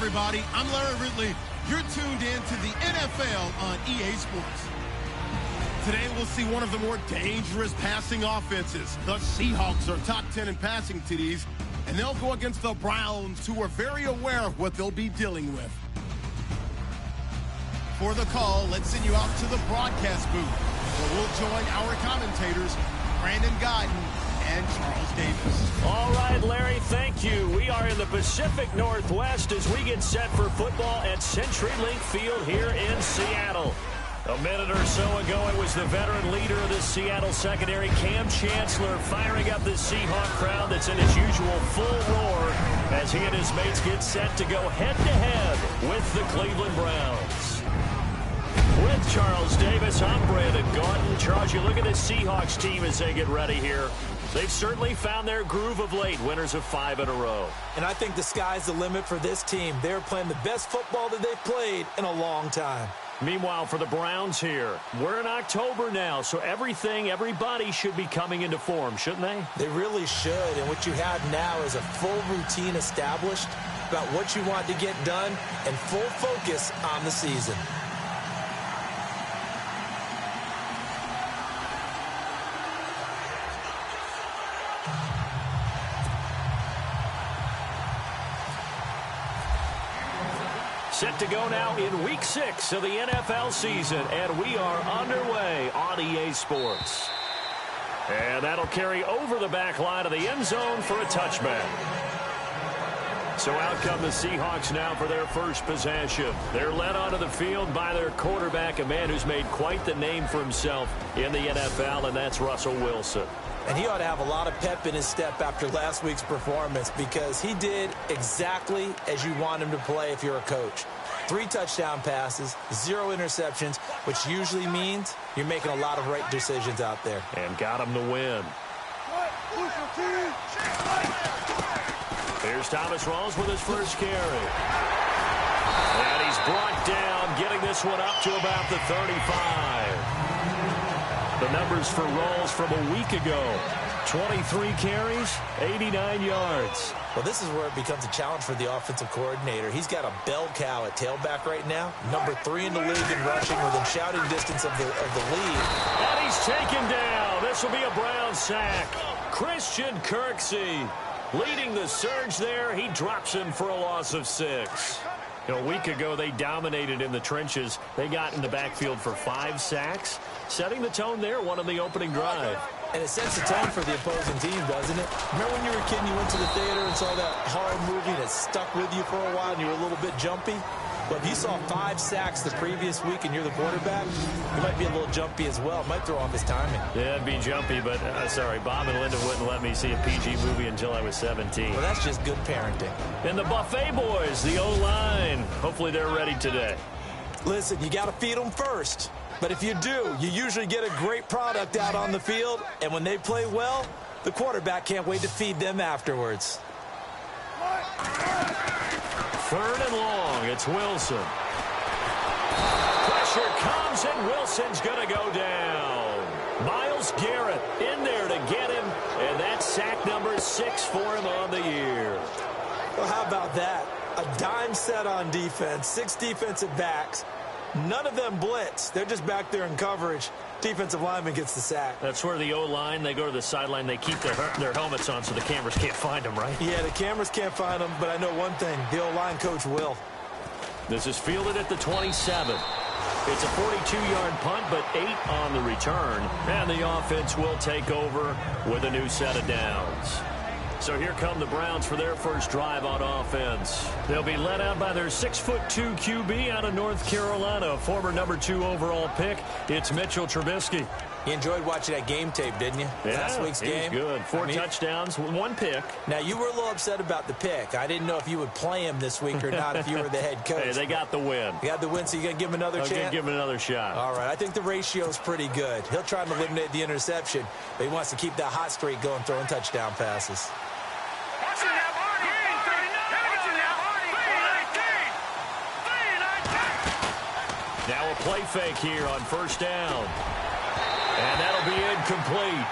everybody. I'm Larry Ridley. You're tuned in to the NFL on EA Sports. Today, we'll see one of the more dangerous passing offenses. The Seahawks are top 10 in passing TDs, and they'll go against the Browns, who are very aware of what they'll be dealing with. For the call, let's send you out to the broadcast booth, where we'll join our commentators, Brandon Guyton and Charles Davis. All right, Larry, thank you. We are in the Pacific Northwest as we get set for football at CenturyLink Field here in Seattle. A minute or so ago, it was the veteran leader of the Seattle secondary, Cam Chancellor, firing up the Seahawk crowd that's in its usual full roar as he and his mates get set to go head-to-head with the Cleveland Browns. With Charles Davis, I'm Brandon Guyton. Charles, you look at the Seahawks team as they get ready here. They've certainly found their groove of late, winners of 5 in a row. And I think the sky's the limit for this team. They're playing the best football that they've played in a long time. Meanwhile, for the Browns here, we're in October now, so everybody should be coming into form, shouldn't they? They really should, and what you have now is a full routine established about what you want to get done and full focus on the season. Set to go now in Week 6 of the NFL season, and we are underway on EA Sports. And that'll carry over the back line of the end zone for a touchback. So out come the Seahawks now for their first possession. They're led onto the field by their quarterback, a man who's made quite the name for himself in the NFL, and that's Russell Wilson. And he ought to have a lot of pep in his step after last week's performance because he did exactly as you want him to play if you're a coach. 3 touchdown passes, 0 interceptions, which usually means you're making a lot of right decisions out there. And got him to win. Here's Thomas Rawls with his first carry. And he's brought down, getting this one up to about the 35. The numbers for Rawls from a week ago. 23 carries, 89 yards. Well, this is where it becomes a challenge for the offensive coordinator. He's got a bell cow at tailback right now. Number 3 in the league in rushing within shouting distance of the lead. And he's taken down. This will be a Brown sack. Christian Kirksey leading the surge there. He drops him for a loss of 6. A week ago, they dominated in the trenches. They got in the backfield for 5 sacks, setting the tone there, one on the opening drive. And it sets the tone for the opposing team, doesn't it? Remember when you were a kid and you went to the theater and saw that horror movie and it stuck with you for a while and you were a little bit jumpy? Well, if you saw 5 sacks the previous week and you're the quarterback, you might be a little jumpy as well. It might throw off his timing. Yeah, it'd be jumpy, but sorry, Bob and Linda wouldn't let me see a PG movie until I was 17. Well, that's just good parenting. And the Buffet boys, the O-line. Hopefully they're ready today. Listen, you got to feed them first. But if you do, you usually get a great product out on the field. And when they play well, the quarterback can't wait to feed them afterwards. 3rd and long. It's Wilson. Pressure comes, and Wilson's going to go down. Myles Garrett in there to get him, and that's sack number 6 for him on the year. Well, how about that? A dime set on defense, 6 defensive backs. None of them blitz. They're just back there in coverage. Defensive lineman gets the sack. That's where the O-line, they go to the sideline, they keep their helmets on so the cameras can't find them, right? Yeah, the cameras can't find them, but I know one thing. The O-line coach will. This is fielded at the 27. It's a 42-yard punt, but 8 on the return. And the offense will take over with a new set of downs. So here come the Browns for their first drive on offense. They'll be led out by their 6'2" QB out of North Carolina, former number 2 overall pick. It's Mitchell Trubisky. You enjoyed watching that game tape, didn't you? Yeah, last week's game. Good. 4 touchdowns, 1 pick. Now, you were a little upset about the pick. I didn't know if you would play him this week or not if you were the head coach. Hey, they got the win. You got the win, so you're going to give him another chance? I'm going to give him another shot. All right. I think the ratio's pretty good. He'll try to eliminate the interception, but he wants to keep that hot streak going, throwing touchdown passes. Now a play fake here on 1st down. And that'll be incomplete.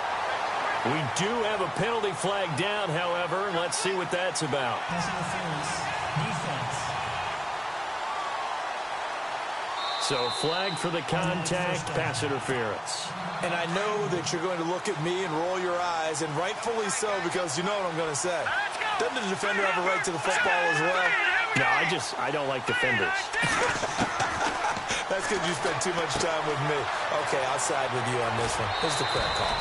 We do have a penalty flag down, however. Let's see what that's about. Pass interference, defense. So flag for the contact, pass interference. And I know that you're going to look at me and roll your eyes, and rightfully so, because you know what I'm going to say. Doesn't the defender have a right to the football as well? No, I don't like defenders. That's because you spend too much time with me. Okay, I'll side with you on this one. Here's the correct call.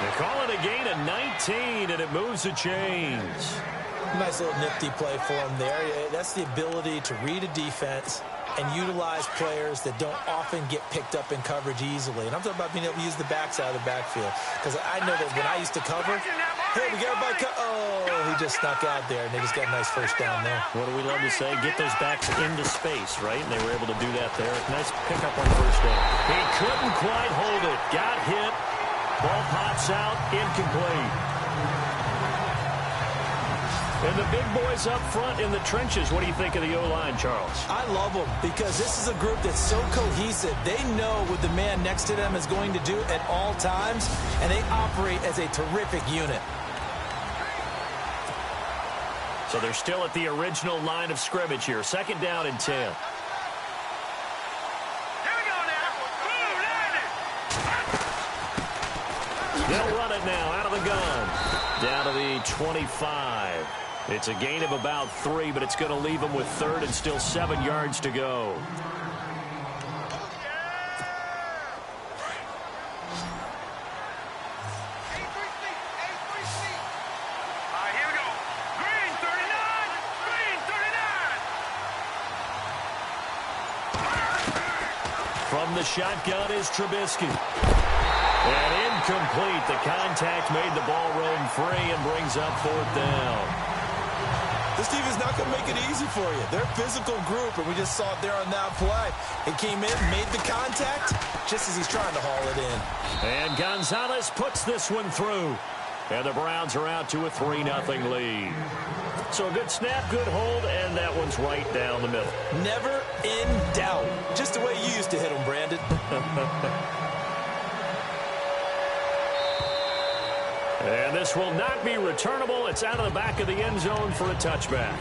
They call it a gain of 19, and it moves the chains. Nice little nifty play for him there. That's the ability to read a defense and utilize players that don't often get picked up in coverage easily. And I'm talking about being able to use the backside of the backfield. Because I know that when I used to cover, hey, we got everybody he just snuck out there, and they just got a nice first down there. What do we love to say? Get those backs into space, right? And they were able to do that there. Nice pickup on first down. He couldn't quite hold it. Got hit. Ball pops out. Incomplete. And the big boys up front in the trenches. What do you think of the O-line, Charles? I love them because this is a group that's so cohesive. They know what the man next to them is going to do at all times, and they operate as a terrific unit. So they're still at the original line of scrimmage here. Second down and 10. Here we go now. They'll run it now out of the gun. Down to the 25. It's a gain of about 3, but it's going to leave them with third and still 7 yards to go. Here we go. Green 39. Green 39. From the shotgun is Trubisky. And incomplete. The contact made the ball roam free and brings up fourth down. This team is not going to make it easy for you. They're a physical group, and we just saw it there on that play. He came in, made the contact, just as he's trying to haul it in. And Gonzalez puts this one through. And the Browns are out to a 3-0 lead. So a good snap, good hold, and that one's right down the middle. Never in doubt. Just the way you used to hit them, Brandon. And this will not be returnable. It's out of the back of the end zone for a touchback.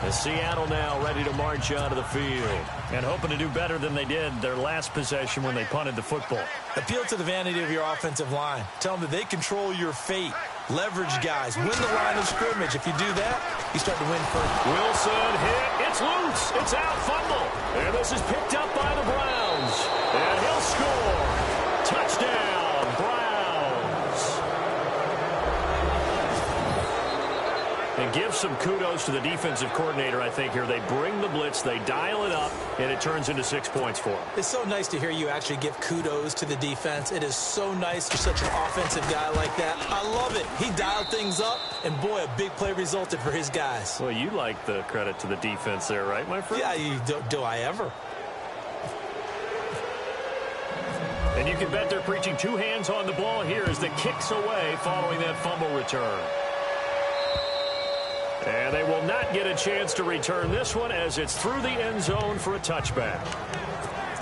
And Seattle now ready to march onto the field and hoping to do better than they did their last possession when they punted the football. Appeal to the vanity of your offensive line. Tell them that they control your fate. Leverage guys. Win the line of scrimmage. If you do that, you start to win first. Wilson hit. It's loose. It's out. Fumble. And this is picked up by the Browns. And he'll score. Touchdown, Browns. And give some kudos to the defensive coordinator, I think, here. They bring the blitz, they dial it up, and it turns into 6 points for them. It's so nice to hear you actually give kudos to the defense. It is so nice you're such an offensive guy like that. I love it. He dialed things up, and boy, a big play resulted for his guys. Well, you like the credit to the defense there, right, my friend? Yeah, do I ever? And you can bet they're preaching 2 hands on the ball here as the kicks away following that fumble return. And they will not get a chance to return this one as it's through the end zone for a touchback.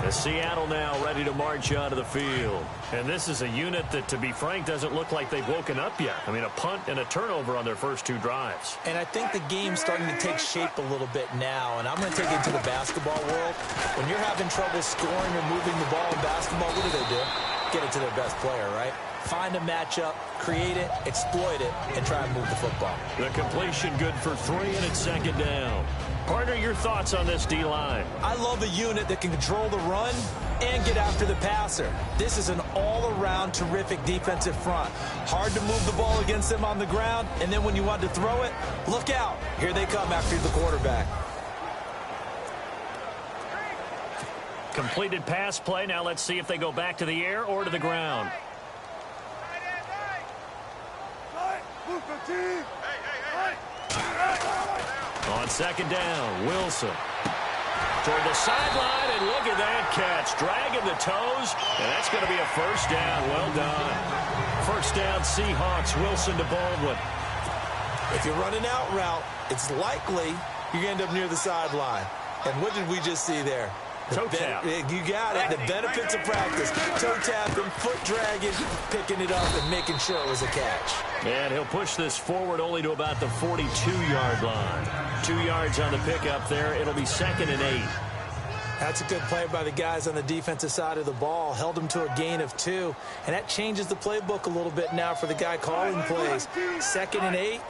As Seattle now ready to march onto the field. And this is a unit that, to be frank, doesn't look like they've woken up yet. I mean, a punt and a turnover on their first 2 drives. And I think the game's starting to take shape a little bit now. And I'm going to take it to the basketball world. When you're having trouble scoring or moving the ball in basketball, what do? Get it to their best player, right? Find a matchup, create it, exploit it, and try and move the football. The completion good for 3, and it's second down. Partner, your thoughts on this D-line? I love a unit that can control the run and get after the passer. This is an all-around terrific defensive front. Hard to move the ball against them on the ground, and then when you want to throw it, look out. Here they come after the quarterback. Completed pass play. Now let's see if they go back to the air or to the ground. On second down, Wilson toward the sideline, and look at that catch. Dragging the toes, and that's going to be a first down. Well done. First down, Seahawks. Wilson to Baldwin. If you're running out route, it's likely you're going to end up near the sideline. And what did we just see there? Toe tap. You got it. The benefits of practice. Toe tapping, foot dragging, picking it up, and making sure it was a catch. And he'll push this forward only to about the 42-yard line. 2 yards on the pickup there. It'll be 2nd and 8. That's a good play by the guys on the defensive side of the ball. Held them to a gain of 2. And that changes the playbook a little bit now for the guy calling plays. 2nd and 8.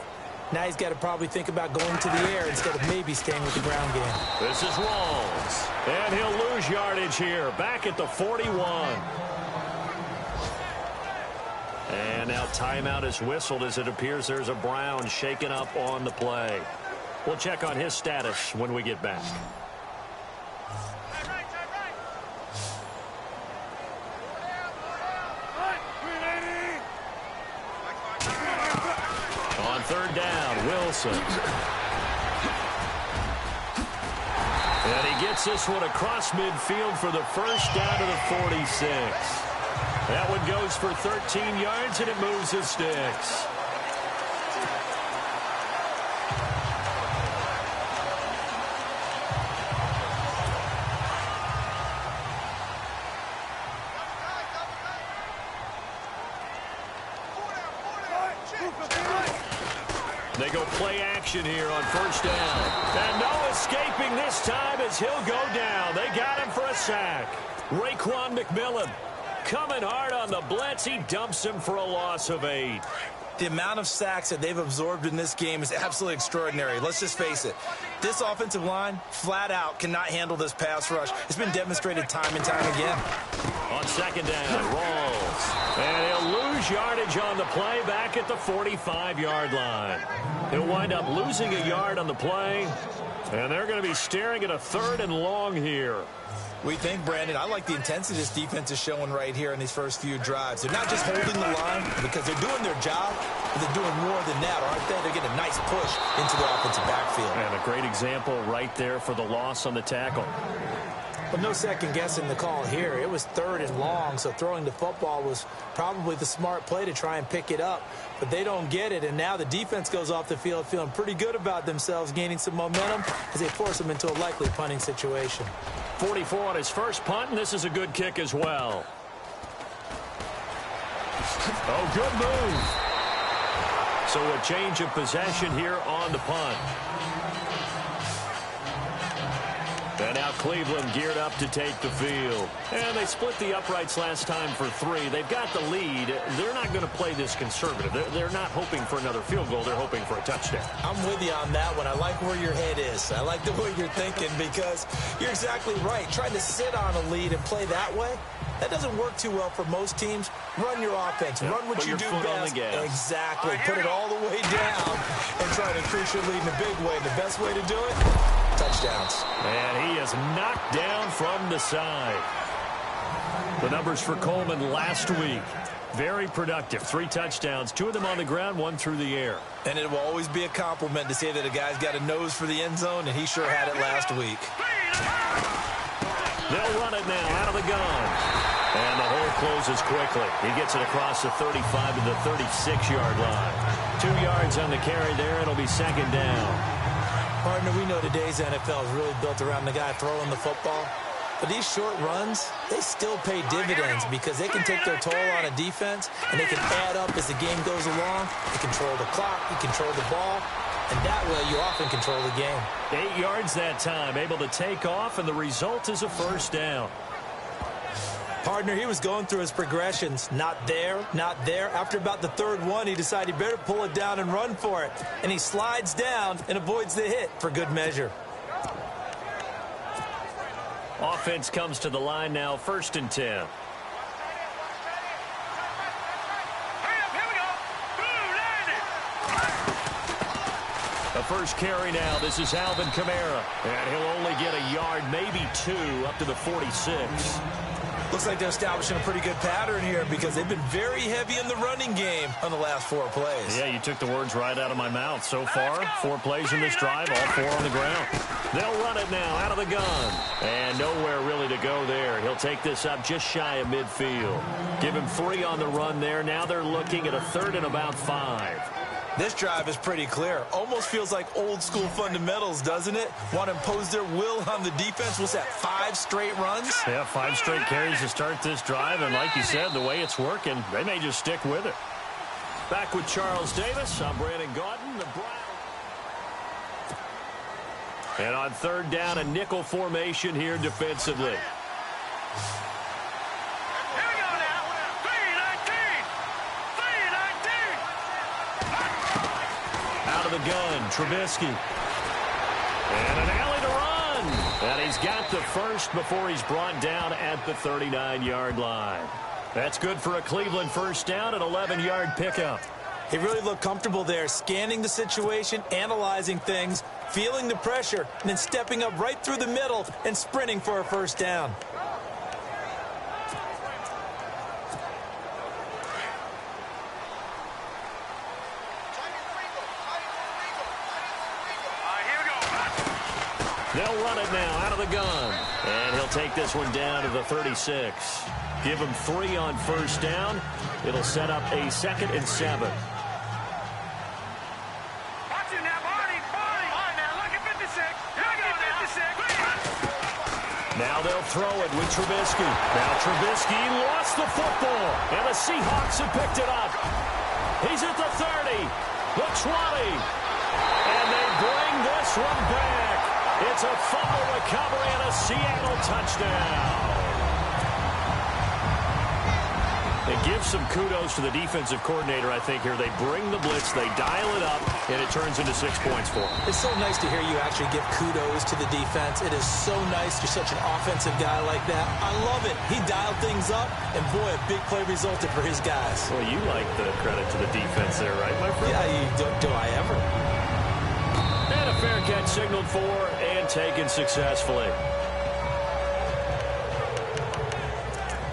Now he's got to probably think about going to the air instead of maybe staying with the ground game. This is Rawls. And he'll lose yardage here. Back at the 41. And now timeout is whistled as it appears there's a Brown shaken up on the play. We'll check on his status when we get back. On 3rd down, Wilson. And he gets this one across midfield for the first down to the 46. That one goes for 13 yards, and it moves the sticks. They go play action here on 1st down. And no escaping this time as he'll go down. They got him for a sack. Raekwon McMillan coming hard on the blitz. He dumps him for a loss of 8. The amount of sacks that they've absorbed in this game is absolutely extraordinary. Let's just face it. This offensive line, flat out, cannot handle this pass rush. It's been demonstrated time and time again. On 2nd down, Rawls. And he'll lose yardage on the play back at the 45-yard line. He'll wind up losing a yard on the play. And they're going to be staring at a 3rd and long here. We think, Brandon, I like the intensity this defense is showing right here in these first few drives. They're not just holding the line because they're doing their job, but they're doing more than that, aren't they? They're getting a nice push into the offensive backfield. And a great example right there for the loss on the tackle. But no second guessing the call here. It was 3rd and long, so throwing the football was probably the smart play to try and pick it up. But they don't get it, and now the defense goes off the field feeling pretty good about themselves, gaining some momentum as they force them into a likely punting situation. 44 on his first punt, and this is a good kick as well. Oh, good move. So a change of possession here on the punt. And now Cleveland geared up to take the field. And they split the uprights last time for 3. They've got the lead. They're not going to play this conservative. They're not hoping for another field goal. They're hoping for a touchdown. I'm with you on that one. I like where your head is. I like the way you're thinking because you're exactly right. Trying to sit on a lead and play that way, that doesn't work too well for most teams. Run your offense. Run what you do best. Exactly. Put it all the way down and try to increase your lead in a big way. The best way to do it, touchdowns. And he is knocked down from the side. The numbers for Coleman last week. Very productive. 3 touchdowns, 2 of them on the ground, 1 through the air. And it will always be a compliment to say that a guy's got a nose for the end zone, and he sure had it last week. They'll run it now out of the gun. And the hole closes quickly. He gets it across the 35 to the 36-yard line. 2 yards on the carry there. It'll be 2nd down. Partner, we know today's NFL is really built around the guy throwing the football. But these short runs, they still pay dividends because they can take their toll on a defense, and they can add up as the game goes along. You control the clock, you control the ball, and that way you often control the game. 8 yards that time, able to take off, and the result is a 1st down. Partner, he was going through his progressions. Not there, not there. After about the 3rd one, he decided he better pull it down and run for it. And he slides down and avoids the hit for good measure. Offense comes to the line now, 1st and 10. The first carry now. This is Alvin Kamara. And he'll only get a yard, maybe 2, up to the 46. Looks like they're establishing a pretty good pattern here because they've been very heavy in the running game on the last 4 plays. Yeah, you took the words right out of my mouth. So far, 4 plays in this drive, all 4 on the ground. They'll run it now out of the gun. And nowhere really to go there. He'll take this up just shy of midfield. Give him 3 on the run there. Now they're looking at a 3rd and about 5. This drive is pretty clear. Almost feels like old school fundamentals, doesn't it? Want to impose their will on the defense. What's that, 5 straight runs? Yeah, 5 straight carries to start this drive. And like you said, the way it's working, they may just stick with it. Back with Charles Davis. I'm Brandon Gaudin. The Browns. And on third down, a nickel formation here defensively. Out of the gun, Trubisky. And an alley to run. And he's got the first before he's brought down at the 39-yard line. That's good for a Cleveland first down, an 11-yard pickup. He really looked comfortable there, scanning the situation, analyzing things, feeling the pressure, and then stepping up right through the middle and sprinting for a first down. They'll run it now out of the gun. And he'll take this one down to the 36. Give him 3 on first down. It'll set up a 2nd and 7. Now they'll throw it with Trubisky. Now Trubisky lost the football. And the Seahawks have picked it up. He's at the 30, the 20. And they bring this one back. It's a fumble recovery and a Seattle touchdown. It gives some kudos to the defensive coordinator, I think, here. They bring the blitz, they dial it up, and it turns into 6 points for them. It's so nice to hear you actually give kudos to the defense. It is so nice. You're such an offensive guy like that. I love it. He dialed things up, and boy, a big play resulted for his guys. Well, you like the credit to the defense there, right, my friend? Yeah, do I ever? And a fair catch signaled for and taken successfully.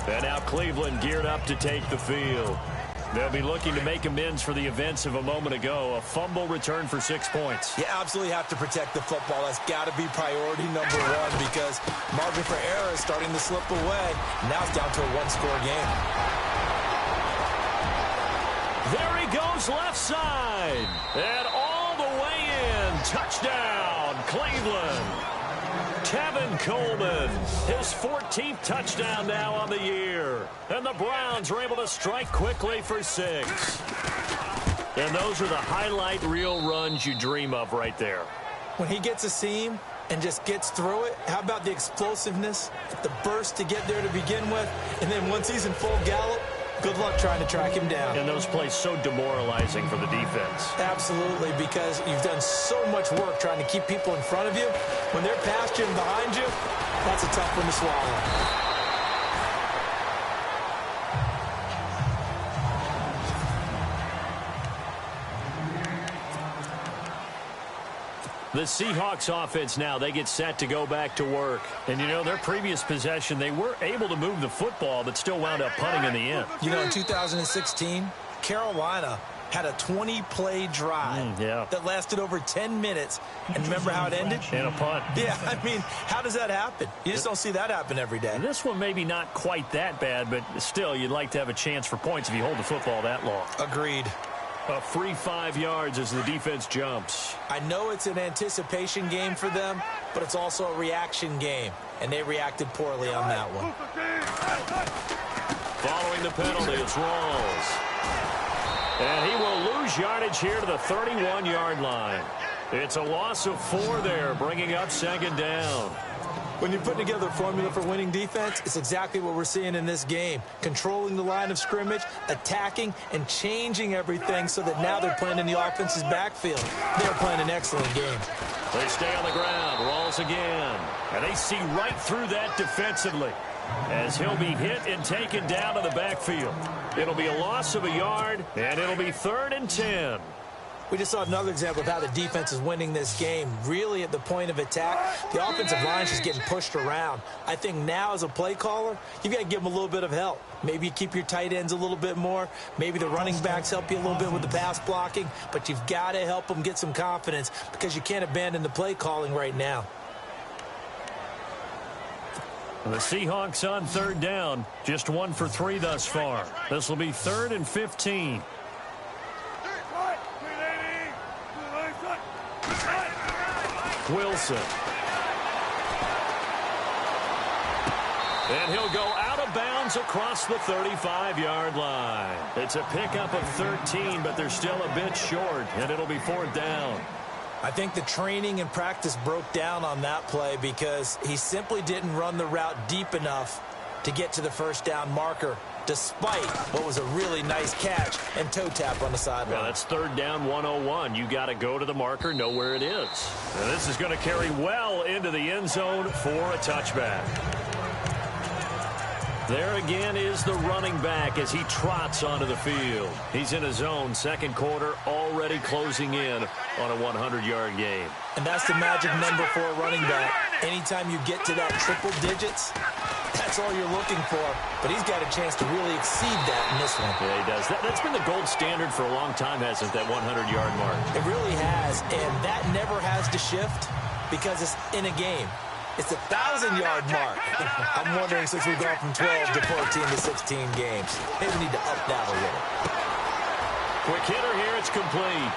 And now Cleveland geared up to take the field. They'll be looking to make amends for the events of a moment ago. A fumble return for 6 points. You absolutely have to protect the football. That's got to be priority number one because margin for error is starting to slip away. Now it's down to a one-score game. There he goes left side. And all the way in. Touchdown, Cleveland. Kevin Coleman, his 14th touchdown now on the year. And the Browns are able to strike quickly for 6. And those are the highlight reel runs you dream of right there. When he gets a seam and just gets through it, how about the explosiveness, the burst to get there to begin with, and then once he's in full gallop, good luck trying to track him down. And those plays so demoralizing for the defense. Absolutely, because you've done so much work trying to keep people in front of you. When they're past you and behind you, that's a tough one to swallow. The Seahawks offense now, they get set to go back to work. And, you know, their previous possession, they were able to move the football, but still wound up punting in the end. You know, in 2016, Carolina had a 20-play drive that lasted over 10 minutes. And remember how it ended? In a punt. Yeah, I mean, how does that happen? You just don't see that happen every day. And this one maybe not quite that bad, but still, you'd like to have a chance for points if you hold the football that long. Agreed. A free 5 yards as the defense jumps. I know it's an anticipation game for them, but it's also a reaction game, and they reacted poorly on that one. Following the penalty, it's Rawls. And he will lose yardage here to the 31-yard line. It's a loss of 4 there, bringing up 2nd down. When you're putting together a formula for winning defense, it's exactly what we're seeing in this game. Controlling the line of scrimmage, attacking, and changing everything so that now they're playing in the offense's backfield. They're playing an excellent game. They stay on the ground. Rawls again. And they see right through that defensively as he'll be hit and taken down to the backfield. It'll be a loss of a yard, and it'll be 3rd and 10. We just saw another example of how the defense is winning this game. Really at the point of attack, the offensive line is just getting pushed around. I think now as a play caller, you've got to give them a little bit of help. Maybe you keep your tight ends a little bit more. Maybe the running backs help you a little bit with the pass blocking. But you've got to help them get some confidence because you can't abandon the play calling right now. The Seahawks on 3rd down. Just 1 for 3 thus far. This will be 3rd and 15. Wilson. And he'll go out of bounds across the 35-yard line. It's a pickup of 13, but they're still a bit short, and it'll be 4th down. I think the training and practice broke down on that play because he simply didn't run the route deep enough to get to the first down marker, despite what was a really nice catch and toe tap on the sideline. Yeah, that's third down 101. You got to go to the marker, know where it is. And this is going to carry well into the end zone for a touchback. There again is the running back as he trots onto the field. He's in his own second quarter, already closing in on a 100-yard game. And that's the magic number for a running back. Anytime you get to that triple digits, that's all you're looking for. But he's got a chance to really exceed that in this one. Yeah, he does. That's been the gold standard for a long time, hasn't it, that 100-yard mark? It really has, and that never has to shift because it's in a game. It's a 1,000-yard mark. I'm wondering, since we've gone from 12 to 14 to 16 games, maybe we need to up that a little. Quick hitter here, it's complete.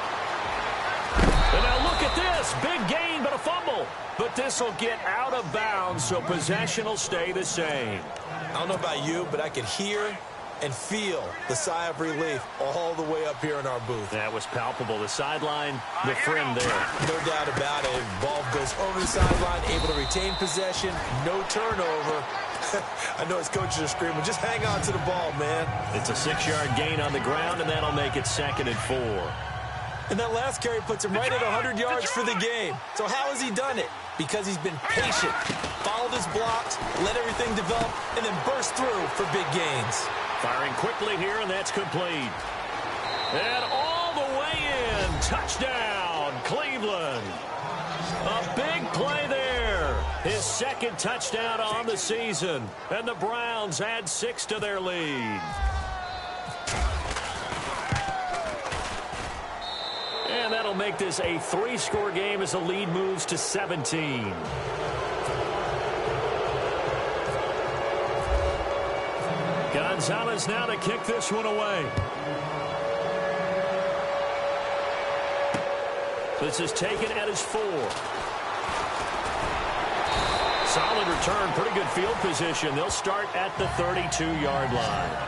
And now look at this. Big gain, but a fumble. But this will get out of bounds, so possession will stay the same. I don't know about you, but I could hear and feel the sigh of relief all the way up here in our booth. That was palpable. The sideline, the friend there. No doubt about it. Ball goes over the sideline, able to retain possession, no turnover. I know his coaches are screaming, just hang on to the ball, man. It's a 6-yard gain on the ground, and that'll make it 2nd and 4. And that last carry puts him right at 100 yards for the game. So how has he done it? Because he's been patient, followed his blocks, let everything develop, and then burst through for big gains. Firing quickly here, and that's complete. And all the way in. Touchdown, Cleveland. A big play there. His 2nd touchdown on the season. And the Browns add 6 to their lead. And that'll make this a 3-score game as the lead moves to 17. Gonzalez now to kick this one away. This is taken at his 4. Solid return, pretty good field position. They'll start at the 32-yard line.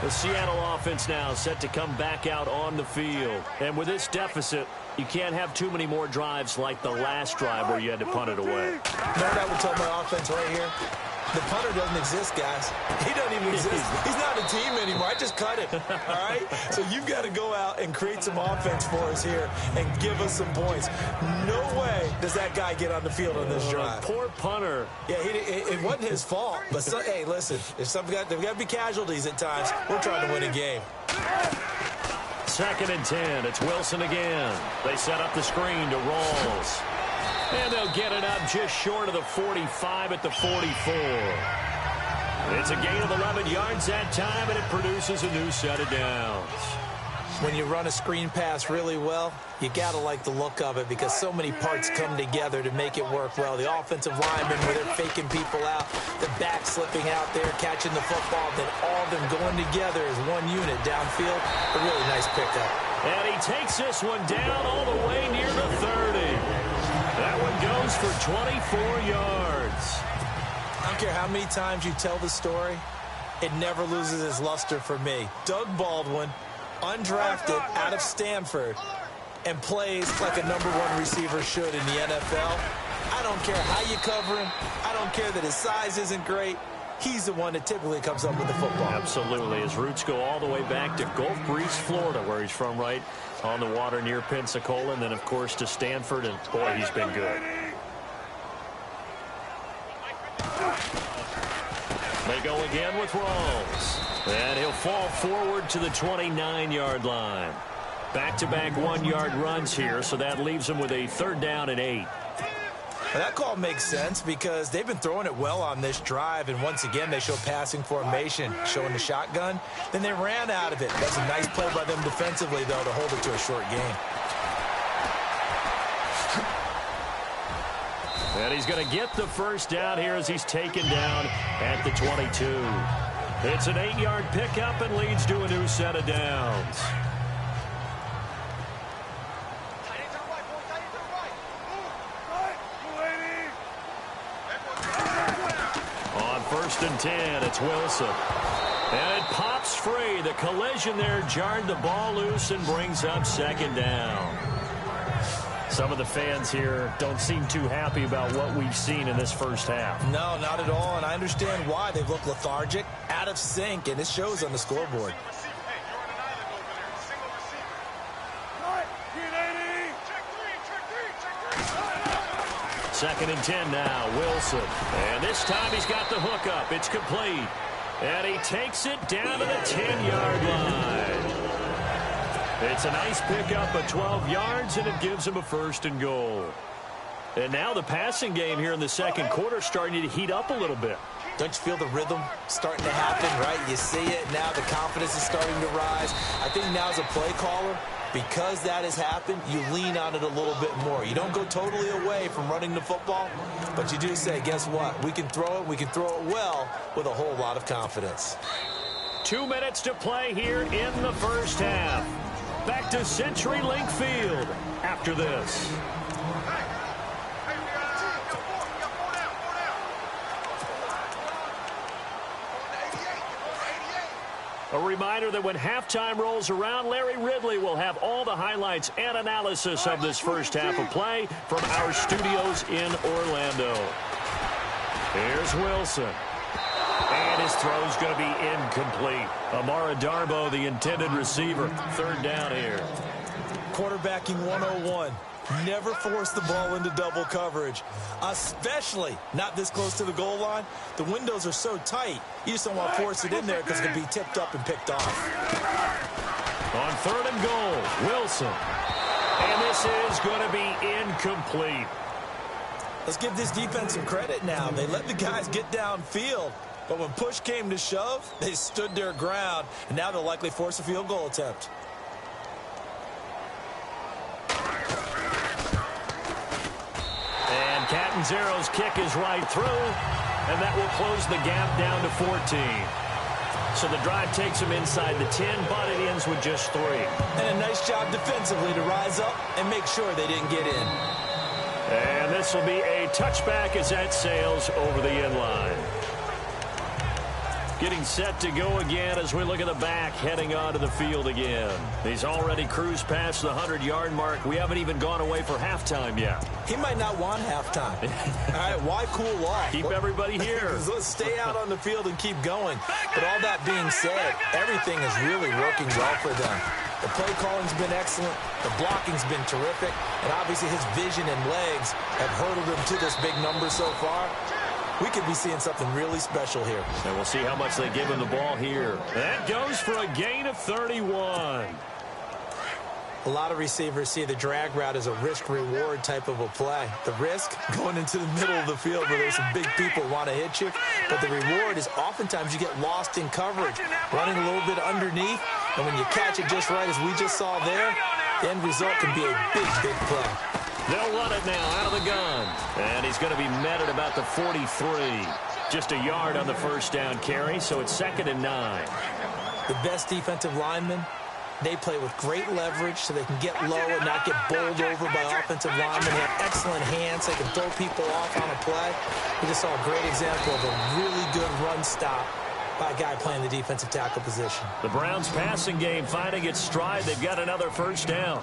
The Seattle offense now set to come back out on the field. And with this deficit, you can't have too many more drives like the last drive where you had to punt it away. You know what I would tell my offense right here? The punter doesn't exist, guys. He doesn't even exist. He's not a team anymore. I just cut it, all right? So you've got to go out and create some offense for us here and give us some points. No way does that guy get on the field on this drive. Poor punter. Yeah, it wasn't his fault. But, hey, listen, there's got to be casualties at times. We're trying to win a game. 2nd and 10. It's Wilson again. They set up the screen to Rawls. And they'll get it up just short of the 45 at the 44. It's a gain of 11 yards that time, and it produces a new set of downs. When you run a screen pass really well, you got to like the look of it because so many parts come together to make it work well. The offensive linemen, where they're faking people out, the back slipping out there, catching the football, then all of them going together as one unit downfield. A really nice pickup. And he takes this one down all the way near the 30. That one goes for 24 yards. I don't care how many times you tell the story, it never loses its luster for me. Doug Baldwin, undrafted out of Stanford, and plays like a #1 receiver should in the NFL. I don't care how you cover him. I don't care that his size isn't great. He's the one that typically comes up with the football. Absolutely. His roots go all the way back to Gulf Breeze, Florida, where he's from, right on the water near Pensacola, and then, of course, to Stanford, and, boy, he's been good. They go again with Rawls. And he'll fall forward to the 29-yard line. Back-to-back 1-yard runs here, so that leaves him with a 3rd down and 8. Well, that call makes sense because they've been throwing it well on this drive, and once again they show passing formation, showing the shotgun. Then they ran out of it. That's a nice play by them defensively, though, to hold it to a short gain. And he's going to get the 1st down here as he's taken down at the 22. It's an 8-yard pickup and leads to a new set of downs. First and 10, it's Wilson. And it pops free. The collision there jarred the ball loose and brings up second down. Some of the fans here don't seem too happy about what we've seen in this first half. No, not at all, and I understand why. They've looked lethargic, out of sync, and it shows on the scoreboard. Second and 10 now, Wilson. And this time he's got the hook up. It's complete. And he takes it down to the 10-yard line. It's a nice pickup of 12 yards, and it gives him a first and goal. And now the passing game here in the second quarter starting to heat up a little bit. Don't you feel the rhythm starting to happen, right? You see it now. The confidence is starting to rise. I think now as a play caller, because that has happened, you lean on it a little bit more. You don't go totally away from running the football, but you do say, guess what? We can throw it. We can throw it well with a whole lot of confidence. 2 minutes to play here in the first half. Back to CenturyLink Field after this. A reminder that when halftime rolls around, Larry Ridley will have all the highlights and analysis of this first half of play from our studios in Orlando. Here's Wilson. And his throw's going to be incomplete. Amara Darboh, the intended receiver. Third down here. Quarterbacking 101. Never force the ball into double coverage, especially not this close to the goal line. The windows are so tight, you just don't want to force it in there because it can be tipped up and picked off. On third and goal, Wilson. And this is going to be incomplete. Let's give this defense some credit now. They let the guys get downfield, but when push came to shove, they stood their ground, and now they'll likely force a field goal attempt. Catanzaro's kick is right through, and that will close the gap down to 14. So the drive takes them inside the 10, but it ends with just 3. And a nice job defensively to rise up and make sure they didn't get in. And this will be a touchback as that sails over the end line. Getting set to go again as we look at the back, heading onto the field again. He's already cruised past the 100-yard mark. We haven't even gone away for halftime yet. He might not want halftime. All right, why cool off? Keep everybody here. Let's stay out on the field and keep going. But all that being said, everything is really working well for them. The play calling's been excellent. The blocking's been terrific. And obviously his vision and legs have hurdled him to this big number so far. We could be seeing something really special here. And we'll see how much they give him the ball here. That goes for a gain of 31. A lot of receivers see the drag route as a risk-reward type of a play. The risk, going into the middle of the field where there's some big people who want to hit you. But the reward is oftentimes you get lost in coverage, running a little bit underneath. And when you catch it just right, as we just saw there, the end result can be a big, big play. They'll run it now out of the gun. And he's going to be met at about the 43. Just a yard on the first down carry, so it's 2nd and 9. The best defensive linemen, they play with great leverage so they can get low and not get bowled over by offensive linemen. They have excellent hands. They can throw people off on a play. We just saw a great example of a really good run stop by a guy playing the defensive tackle position. The Browns passing game finding its stride. They've got another first down.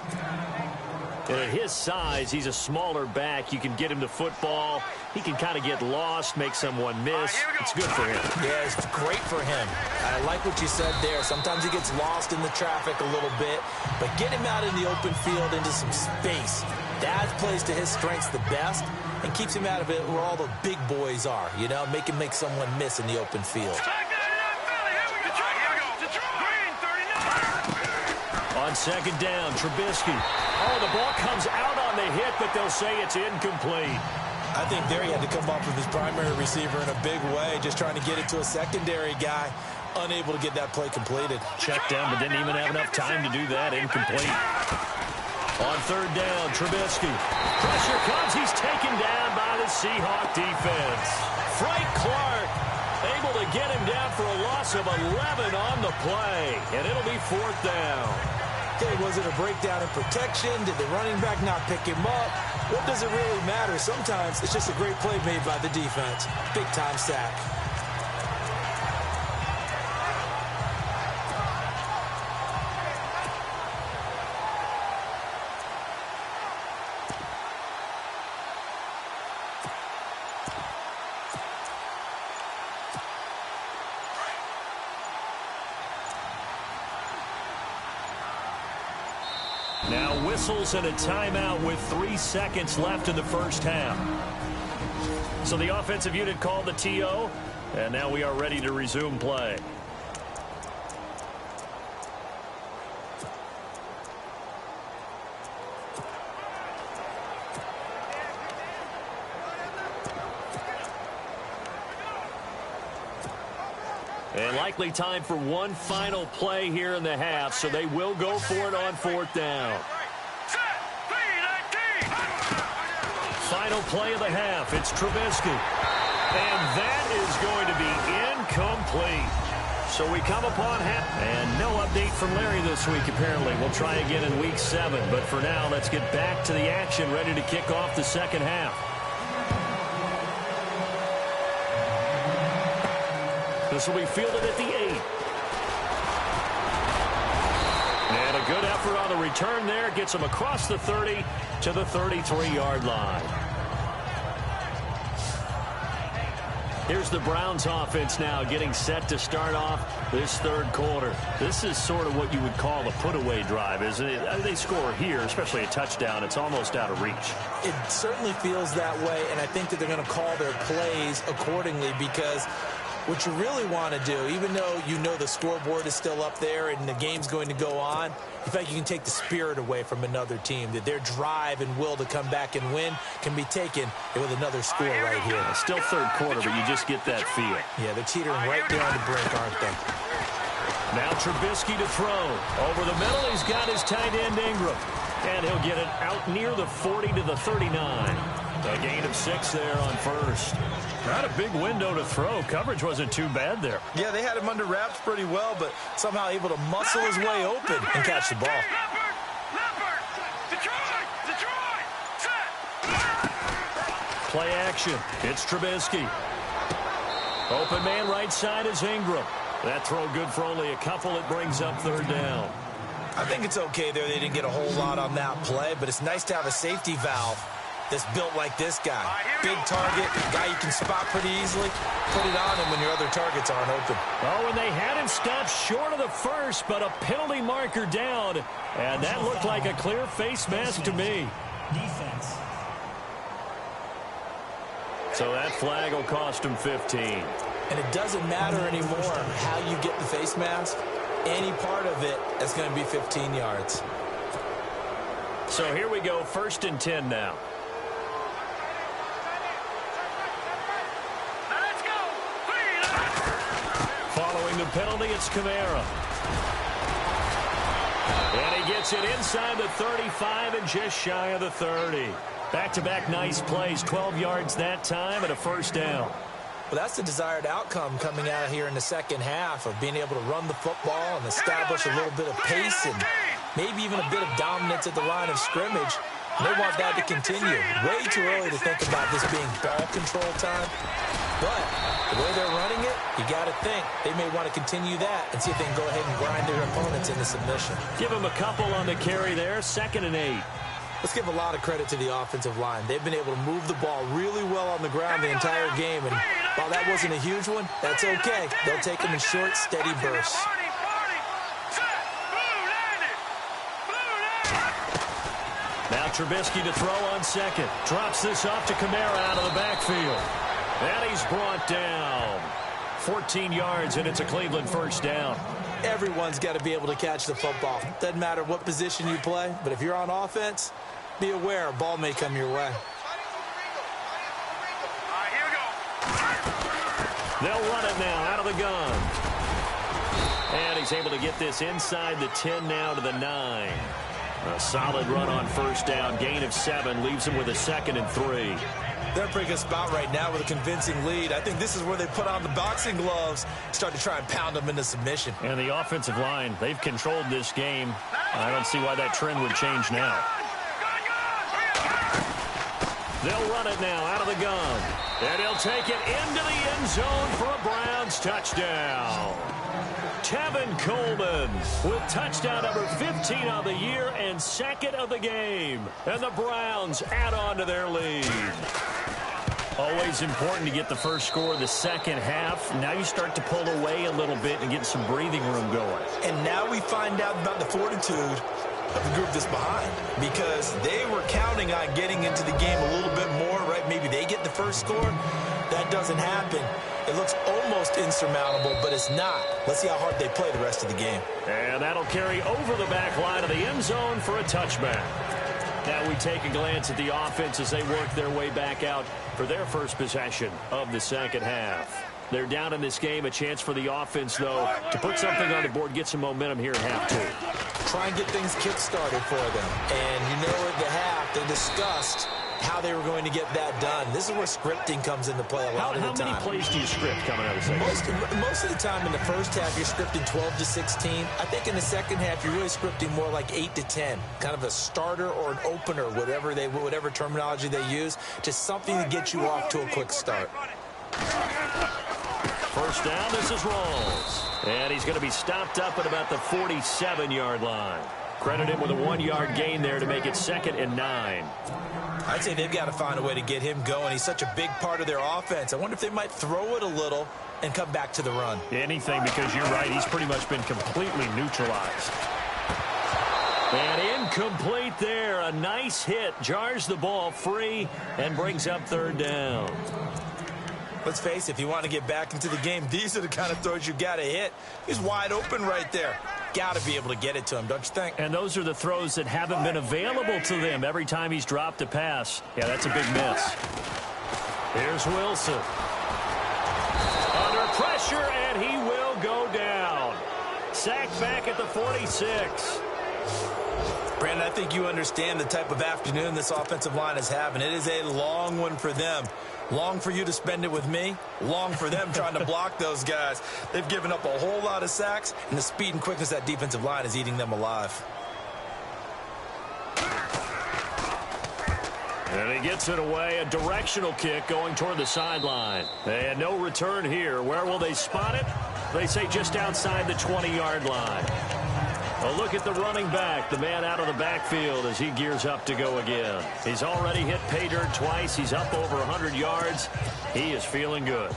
And at his size, he's a smaller back. You can get him to football. He can kind of get lost, make someone miss. It's good for him. Yeah, it's great for him. I like what you said there. Sometimes he gets lost in the traffic a little bit, but get him out in the open field into some space. That plays to his strengths the best and keeps him out of it where all the big boys are, you know, make him make someone miss in the open field. On second down, Trubisky. Oh, the ball comes out on the hit, but they'll say it's incomplete. I think there he had to come up with his primary receiver in a big way, just trying to get it to a secondary guy, unable to get that play completed. Checked down, but didn't even have enough time to do that. Incomplete. On third down, Trubisky. Pressure comes. He's taken down by the Seahawk defense. Frank Clark able to get him down for a loss of 11 on the play, and it'll be 4th down. Okay, was it a breakdown in protection? Did the running back not pick him up? What does it really matter? Sometimes it's just a great play made by the defense. Big-time sack. Now whistles and a timeout with 3 seconds left in the first half. So the offensive unit called the TO, and now we are ready to resume play. And likely time for one final play here in the half, so they will go for it on 4th down. Final play of the half. It's Trubisky. And that is going to be incomplete. So we come upon half. And no update from Larry this week, apparently. We'll try again in week 7. But for now, let's get back to the action, ready to kick off the second half. This will be fielded at the 8. And a good effort on the return there. Gets him across the 30 to the 33-yard line. Here's the Browns offense now getting set to start off this third quarter. This is sort of what you would call a put-away drive, isn't it? They score here, especially a touchdown. It's almost out of reach. It certainly feels that way, and I think that they're going to call their plays accordingly because what you really want to do, even though you know the scoreboard is still up there and the game's going to go on, in fact, you can take the spirit away from another team, that their drive and will to come back and win can be taken with another score right here. Still third quarter, but you just get that feel. Yeah, they're teetering right there on the brink, aren't they? Now Trubisky to throw. Over the middle, he's got his tight end Ingram. And he'll get it out near the 40 to the 39. A gain of 6 there on first. Not a big window to throw. Coverage wasn't too bad there. Yeah, they had him under wraps pretty well, but somehow able to muscle his way open and catch the ball. Play action. It's Trubisky. Open man right side is Ingram. That throw good for only a couple. It brings up 3rd down. I think it's okay there. They didn't get a whole lot on that play, but it's nice to have a safety valve that's built like this guy. Big target, guy you can spot pretty easily. Put it on him when your other targets aren't open. Oh, and they had him stopped short of the first, but a penalty marker down. And that looked like a clear face mask to me. Defense. So that flag will cost him 15. And it doesn't matter anymore how you get the face mask. Any part of it is going to be 15 yards. So here we go, 1st and 10 now. Following the penalty, it's Kamara. And he gets it inside the 35 and just shy of the 30. Back-to-back nice plays, 12 yards that time and a 1st down. Well, that's the desired outcome coming out here in the second half of being able to run the football and establish a little bit of pace and maybe even a bit of dominance at the line of scrimmage. And they want that to continue. Way too early to think about this being ball control time. But the way they're running it, you got to think they may want to continue that and see if they can go ahead and grind their opponents into submission. Give them a couple on the carry there, 2nd and 8. Let's give a lot of credit to the offensive line. They've been able to move the ball really well on the ground the entire game. And while that wasn't a huge one, that's okay. They'll take them in short, steady bursts. Now Trubisky to throw on 2nd. Drops this off to Kamara out of the backfield. And he's brought down. 14 yards, and it's a Cleveland 1st down. Everyone's got to be able to catch the football. Doesn't matter what position you play, but if you're on offense, be aware a ball may come your way. They'll run it now out of the gun. And he's able to get this inside the 10 now to the 9. A solid run on 1st down. Gain of 7 leaves him with a 2nd and 3. They're in a pretty good spot right now with a convincing lead. I think this is where they put on the boxing gloves, start to try and pound them into submission. And the offensive line, they've controlled this game. I don't see why that trend would change now. They'll run it now out of the gun. And he'll take it into the end zone for a Browns touchdown. Tevin Coleman with touchdown number 15 of the year and 2nd of the game. And the Browns add on to their lead. Always important to get the first score of the second half. Now you start to pull away a little bit and get some breathing room going. And now we find out about the fortitude of the group that's behind, because they were counting on getting into the game a little bit more, right? Maybe they get the first score. That doesn't happen. It looks almost insurmountable, but it's not. Let's see how hard they play the rest of the game. And that'll carry over the back line of the end zone for a touchback. Now we take a glance at the offense as they work their way back out for their first possession of the second half. They're down in this game. A chance for the offense, though, to put something on the board, get some momentum here in half two. Try and get things kick-started for them. And you know at the half, they discussed how they were going to get that done. This is where scripting comes into play a lot of the time. How many plays do you script coming out of the second? Most of the time in the first half, you're scripting 12 to 16. I think in the second half, you're really scripting more like 8 to 10. Kind of a starter or an opener, whatever terminology they use. Just something to get you off to a quick start. First down, this is Rawls. And he's going to be stopped up at about the 47-yard line. Credit him with a 1-yard gain there to make it 2nd and 9. I'd say they've got to find a way to get him going. He's such a big part of their offense. I wonder if they might throw it a little and come back to the run. Anything, because you're right. He's pretty much been completely neutralized. And incomplete there. A nice hit. Jars the ball free and brings up 3rd down. Let's face it, if you want to get back into the game, these are the kind of throws you got to hit. He's wide open right there. Got to be able to get it to him, don't you think? And those are the throws that haven't been available to them every time he's dropped a pass. Yeah, that's a big miss. Here's Wilson. Under pressure, and he will go down. Sacked back at the 46. Brandon, I think you understand the type of afternoon this offensive line is having. It is a long one for them. Long for you to spend it with me. Long for them trying to block those guys. They've given up a whole lot of sacks, and the speed and quickness of that defensive line is eating them alive. And he gets it away. A directional kick going toward the sideline. And no return here. Where will they spot it? They say just outside the 20-yard line. A look at the running back, the man out of the backfield as he gears up to go again. He's already hit pay dirt twice. He's up over 100 yards. He is feeling good.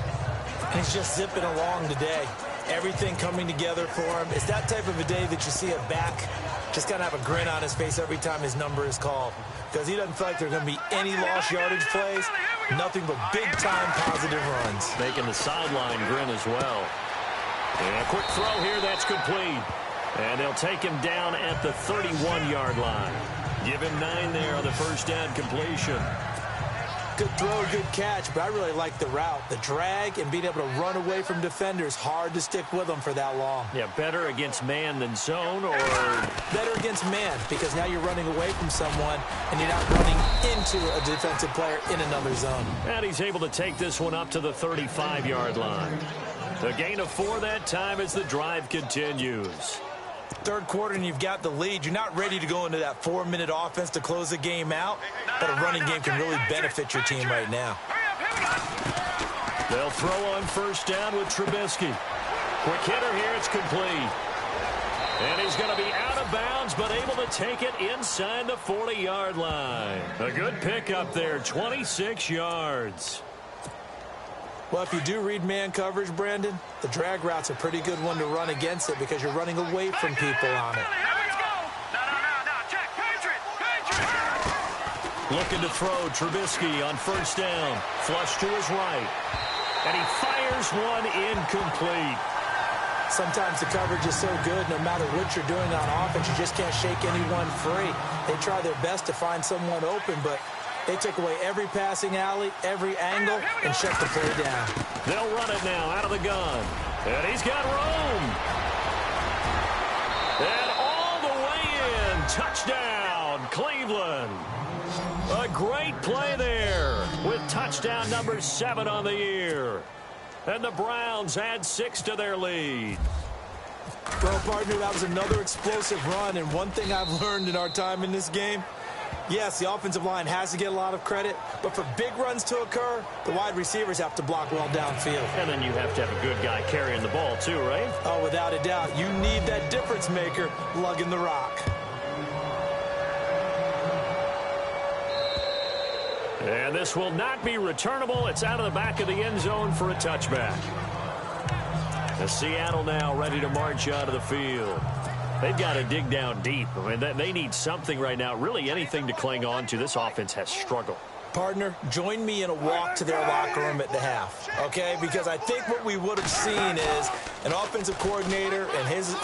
He's just zipping along today. Everything coming together for him. It's that type of a day that you see a back just kind of have a grin on his face every time his number is called, because he doesn't feel like there are going to be any lost yardage plays. Nothing but big-time positive runs. Making the sideline grin as well. And a quick throw here, that's complete. And they'll take him down at the 31-yard line. Give him 9 there on the first down completion. Good throw, good catch, but I really like the route. The drag and being able to run away from defenders, hard to stick with them for that long. Yeah, better against man than zone, or better against man, because now you're running away from someone and you're not running into a defensive player in another zone. And he's able to take this one up to the 35-yard line. A gain of 4 that time as the drive continues. Third quarter and you've got the lead. You're not ready to go into that 4-minute offense to close the game out, but a running game can really benefit your team right now. They'll throw on first down with Trubisky. Quick hitter here, it's complete. And he's going to be out of bounds, but able to take it inside the 40-yard line. A good pickup there, 26 yards. Well, if you do read man coverage, Brandon, the drag route's a pretty good one to run against it because you're running away from people on it. Looking to throw, Trubisky on first down. Flush to his right. And he fires one incomplete. Sometimes the coverage is so good, no matter what you're doing on offense, you just can't shake anyone free. They try their best to find someone open, but they took away every passing alley, every angle, and shut the play down. They'll run it now out of the gun. And he's got room. And all the way in. Touchdown, Cleveland. A great play there with touchdown number 7 on the year. And the Browns add 6 to their lead. Well, partner, that was another explosive run. And one thing I've learned in our time in this game, yes, the offensive line has to get a lot of credit, but for big runs to occur, the wide receivers have to block well downfield. And then you have to have a good guy carrying the ball too, right? Oh, without a doubt. You need that difference maker lugging the rock. And this will not be returnable. It's out of the back of the end zone for a touchback. Seattle now ready to march out of the field. They've got to dig down deep. I mean, they need something right now, really anything to cling on to. This offense has struggled. Partner, join me in a walk to their locker room at the half, okay? Because I think what we would have seen is an offensive coordinator and his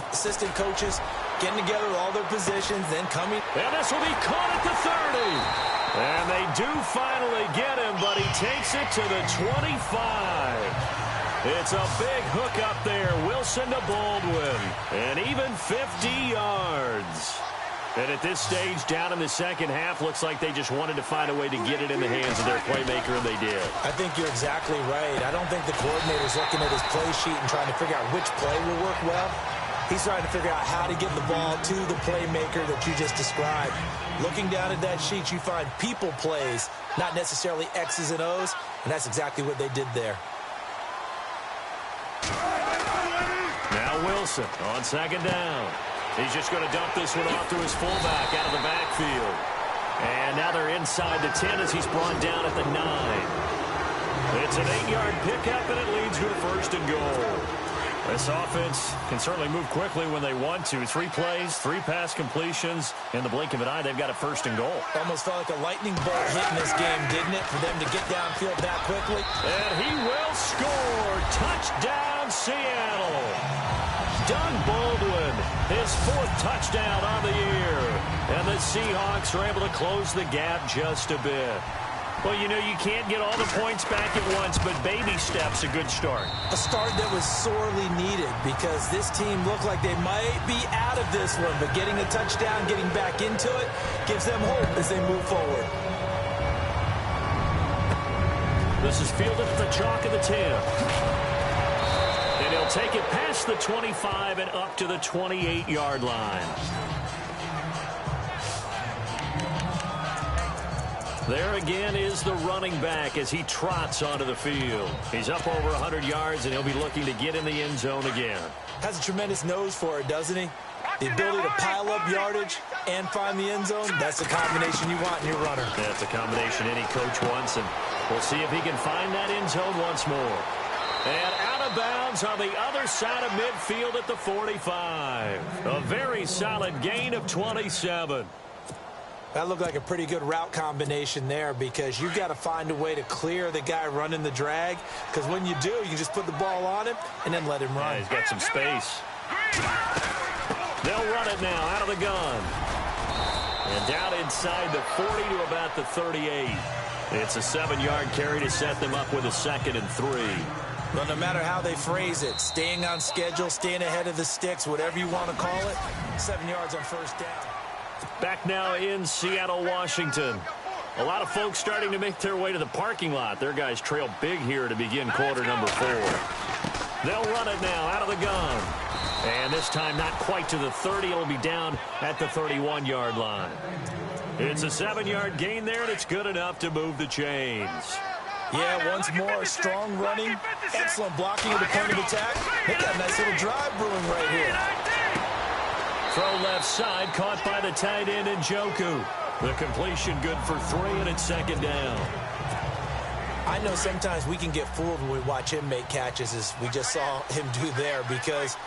assistant coaches getting together with all their positions, then coming. And this will be caught at the 30. And they do finally get him, but he takes it to the 25. It's a big hook up there. Wilson to Baldwin. And even 50 yards. And at this stage, down in the second half, looks like they just wanted to find a way to get it in the hands of their playmaker, and they did. I think you're exactly right. I don't think the coordinator's looking at his play sheet and trying to figure out which play will work well. He's trying to figure out how to get the ball to the playmaker that you just described. Looking down at that sheet, you find people plays, not necessarily X's and O's, and that's exactly what they did there. Now Wilson on second down. He's just going to dump this one off to his fullback out of the backfield. And now they're inside the 10 as he's brought down at the 9. It's an 8-yard pickup, and it leads to a first and goal. This offense can certainly move quickly when they want to. 3 plays, 3 pass completions. In the blink of an eye, they've got a first and goal. Almost felt like a lightning bolt hit in this game, didn't it, for them to get downfield that quickly? And he will score. Touchdown, Seattle. Doug Baldwin, his 4th touchdown on the year. And the Seahawks are able to close the gap just a bit. Well, you know, you can't get all the points back at once, but baby steps, a good start. A start that was sorely needed because this team looked like they might be out of this one, but getting a touchdown, getting back into it, gives them hope as they move forward. This is fielded at the chalk of the 10. And he'll take it past the 25 and up to the 28-yard line. There again is the running back as he trots onto the field. He's up over 100 yards, and he'll be looking to get in the end zone again. Has a tremendous nose for it, doesn't he? The ability to pile up yardage and find the end zone, that's the combination you want in your runner. That's a combination any coach wants, and we'll see if he can find that end zone once more. And out of bounds on the other side of midfield at the 45. A very solid gain of 27. That looked like a pretty good route combination there because you've got to find a way to clear the guy running the drag, because when you do, you can just put the ball on him and then let him run. Yeah, he's got some space. They'll run it now out of the gun. And down inside the 40 to about the 38. It's a 7-yard carry to set them up with a 2nd and 3. Well, no matter how they phrase it, staying on schedule, staying ahead of the sticks, whatever you want to call it, 7 yards on first down. Back now in Seattle, Washington. A lot of folks starting to make their way to the parking lot. Their guys trail big here to begin quarter number 4. They'll run it now out of the gun. And this time not quite to the 30. It'll be down at the 31-yard line. It's a 7-yard gain there, and it's good enough to move the chains. Yeah, once more, strong running, excellent blocking at the point of attack. They got a nice little drive brewing right here. Throw left side, caught by the tight end Njoku. The completion good for 3, and it's 2nd down. I know sometimes we can get fooled when we watch him make catches, as we just saw him do there, because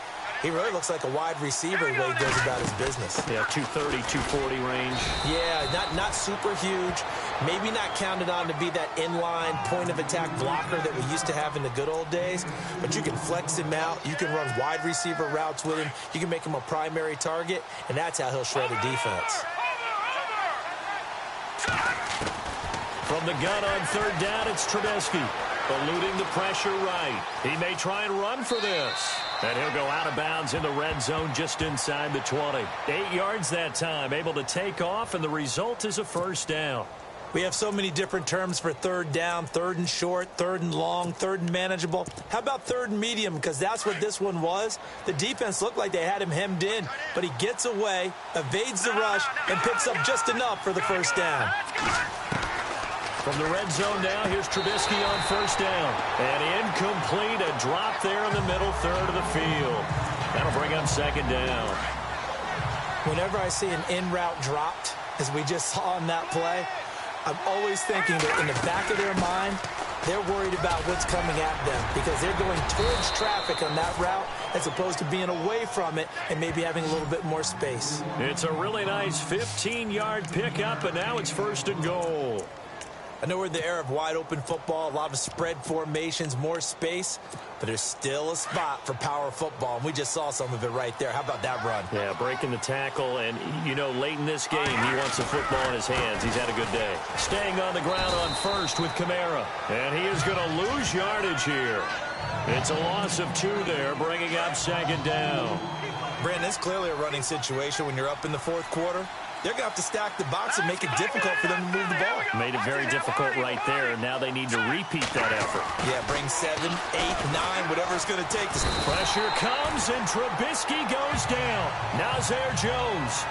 he really looks like a wide receiver the way he goes about his business. Yeah, 230, 240 range. Yeah, not super huge. Maybe not counted on to be that inline point-of-attack blocker that we used to have in the good old days. But you can flex him out. You can run wide receiver routes with him. You can make him a primary target, and that's how he'll shred a defense. From the gun on 3rd down, it's Trubisky. Eluding the pressure right. He may try and run for this. And he'll go out of bounds in the red zone just inside the 20. 8 yards that time, able to take off, and the result is a first down. We have so many different terms for 3rd down, 3rd and short, 3rd and long, 3rd and manageable. How about 3rd and medium? Because that's what this one was. The defense looked like they had him hemmed in, but he gets away, evades the rush, and picks up just enough for the first down. From the red zone now, here's Trubisky on 1st down. And incomplete, a drop there in the middle 3rd of the field. That'll bring up 2nd down. Whenever I see an in-route dropped, as we just saw in that play, I'm always thinking that in the back of their mind, They're worried about what's coming at them because they're going towards traffic on that route as opposed to being away from it and maybe having a little bit more space. It's a really nice 15-yard pickup, and now it's 1st and goal. I know we're in the era of wide-open football, a lot of spread formations, more space, but there's still a spot for power football, and we just saw some of it right there. How about that run? Yeah, breaking the tackle, and, you know, late in this game, he wants the football in his hands. He's had a good day. Staying on the ground on 1st with Kamara, and he is going to lose yardage here. It's a loss of 2 there, bringing up 2nd down. Brandon, it's clearly a running situation when you're up in the 4th quarter. They're going to have to stack the box and make it difficult for them to move the ball. Made it very difficult right there, and now they need to repeat that effort. Yeah, bring 7, 8, 9, whatever it's going to take. Pressure comes, and Trubisky goes down. Nazir Jones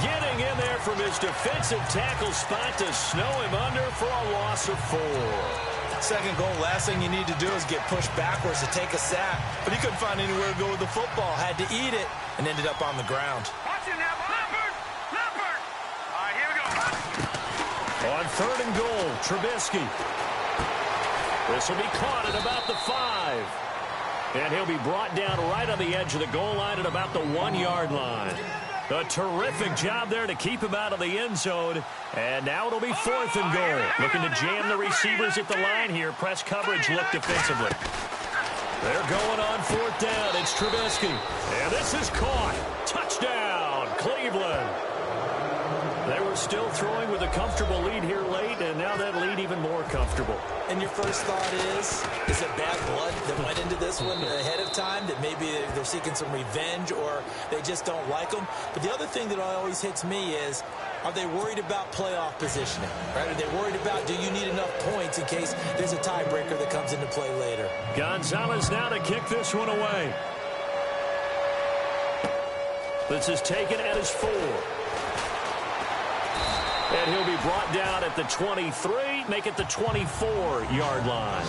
getting in there from his defensive tackle spot to snow him under for a loss of 4. 2nd goal, last thing you need to do is get pushed backwards to take a sack. But he couldn't find anywhere to go with the football. Had to eat it and ended up on the ground. Watch it now, Leopard! Leopard! All right, here we go. On 3rd and goal, Trubisky. This will be caught at about the 5. And he'll be brought down right on the edge of the goal line at about the 1-yard line. A terrific job there to keep him out of the end zone. And now it'll be 4th and goal. Looking to jam the receivers at the line here. Press coverage look defensively. They're going on 4th down. It's Trubisky. And this is caught. Touchdown, Cleveland. They were still throwing with a comfortable lead here late, and now that lead even more comfortable. And your first thought is it bad blood that went into this one ahead of time, that maybe they're seeking some revenge or they just don't like them? But the other thing that always hits me is, are they worried about playoff positioning? Right? Are they worried about, do you need enough points in case there's a tiebreaker that comes into play later? Gonzalez now to kick this one away. This is taken at his 4. And he'll be brought down at the 23, make it the 24-yard line.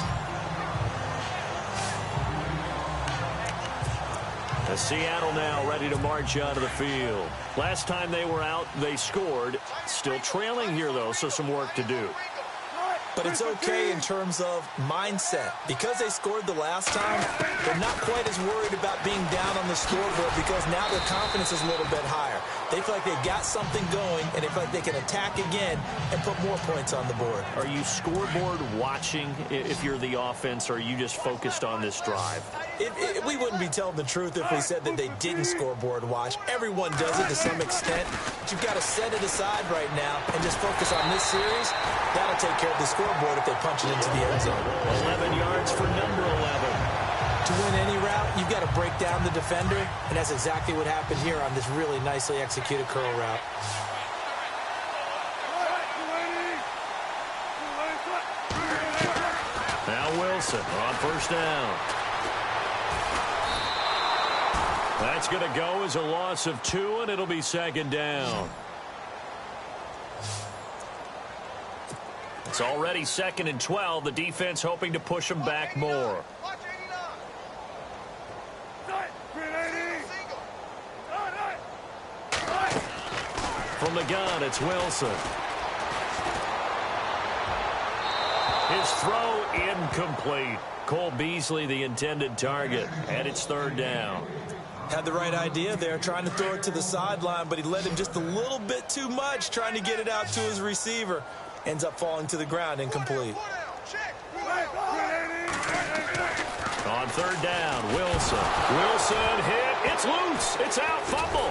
As Seattle now ready to march out of the field. Last time they were out, they scored. Still trailing here, though, so some work to do. But it's okay in terms of mindset. Because they scored the last time, they're not quite as worried about being down on the scoreboard because now their confidence is a little bit higher. They feel like they've got something going, and they feel like they can attack again and put more points on the board. Are you scoreboard watching if you're the offense, or are you just focused on this drive? We wouldn't be telling the truth if we said that they didn't scoreboard watch. Everyone does it to some extent. But you've got to set it aside right now and just focus on this series. That'll take care of the scoreboard if they punch it into the end zone. 11 yards for number 11. To win any route, you've got to break down the defender, and that's exactly what happened here on this really nicely executed curl route. Now Wilson on 1st down. That's going to go as a loss of 2, and it'll be 2nd down. It's already 2nd and 12. The defense hoping to push them back more. From the gun, it's Wilson. His throw incomplete. Cole Beasley, the intended target, and it's 3rd down. Had the right idea there, trying to throw it to the sideline, but he led him just a little bit too much, trying to get it out to his receiver. Ends up falling to the ground, incomplete. On 3rd down, Wilson. Wilson hit. It's loose. It's out. Fumble.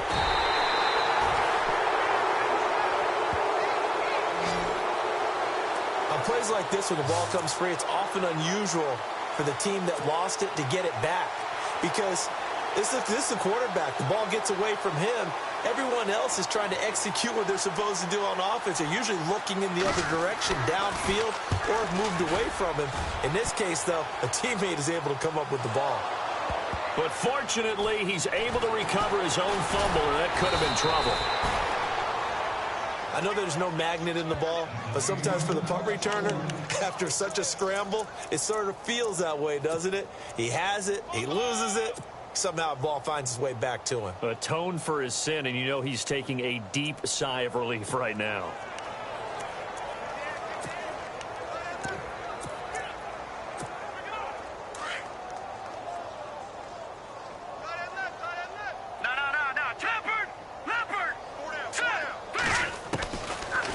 On plays like this where the ball comes free, it's often unusual for the team that lost it to get it back because this is the quarterback. The ball gets away from him. Everyone else is trying to execute what they're supposed to do on offense. They're usually looking in the other direction, downfield, or have moved away from him. In this case, though, a teammate is able to come up with the ball. But fortunately, he's able to recover his own fumble, and that could have been trouble. I know there's no magnet in the ball, but sometimes for the punt returner, after such a scramble, it sort of feels that way, doesn't it? He has it, he loses it, somehow the ball finds its way back to him. Atone for his sin, and you know he's taking a deep sigh of relief right now.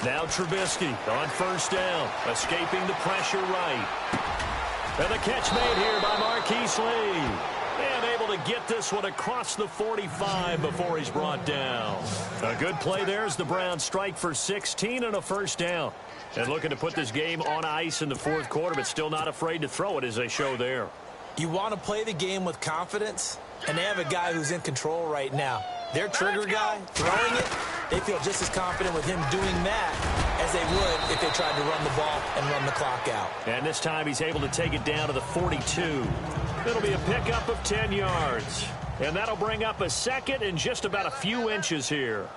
Now Trubisky on first down, escaping the pressure right. And the catch made here by Marquise Lee. And able to get this one across the 45 before he's brought down. A good play there as the Browns strike for 16 and a first down. And looking to put this game on ice in the fourth quarter, but still not afraid to throw it as they show there. You want to play the game with confidence, and they have a guy who's in control right now. Their trigger guy, throwing it, they feel just as confident with him doing that as they would if they tried to run the ball and run the clock out. And this time he's able to take it down to the 42. It'll be a pickup of 10 yards. And that'll bring up a second and just about a few inches here.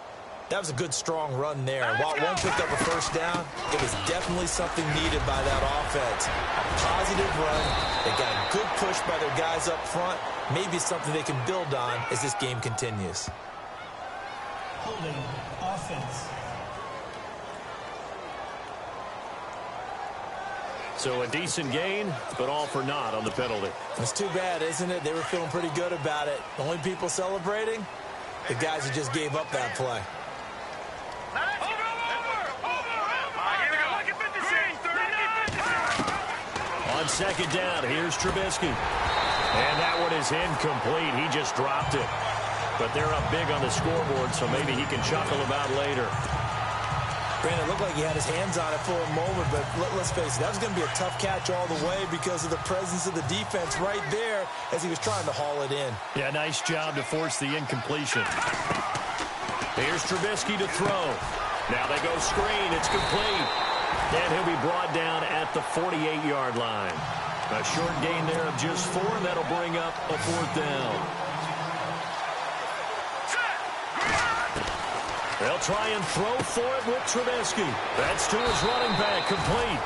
That was a good, strong run there. While it won't pick up a first down, it was definitely something needed by that offense. A positive run. They got a good push by their guys up front. Maybe something they can build on as this game continues. Holding offense. So a decent gain, but all for naught on the penalty. It's too bad, isn't it? They were feeling pretty good about it. The only people celebrating, the guys who just gave up that play. On second down, here's Trubisky. And that one is incomplete. He just dropped it. But they're up big on the scoreboard, so maybe he can chuckle about later. Brandon, it looked like he had his hands on it for a moment, but let's face it, that was going to be a tough catch all the way because of the presence of the defense right there as he was trying to haul it in. Yeah, nice job to force the incompletion. Here's Trubisky to throw. Now they go screen. It's complete. And he'll be brought down at the 48-yard line. A short gain there of just 4, and that'll bring up a fourth down. They'll try and throw for it with Trubisky. That's to his running back, complete.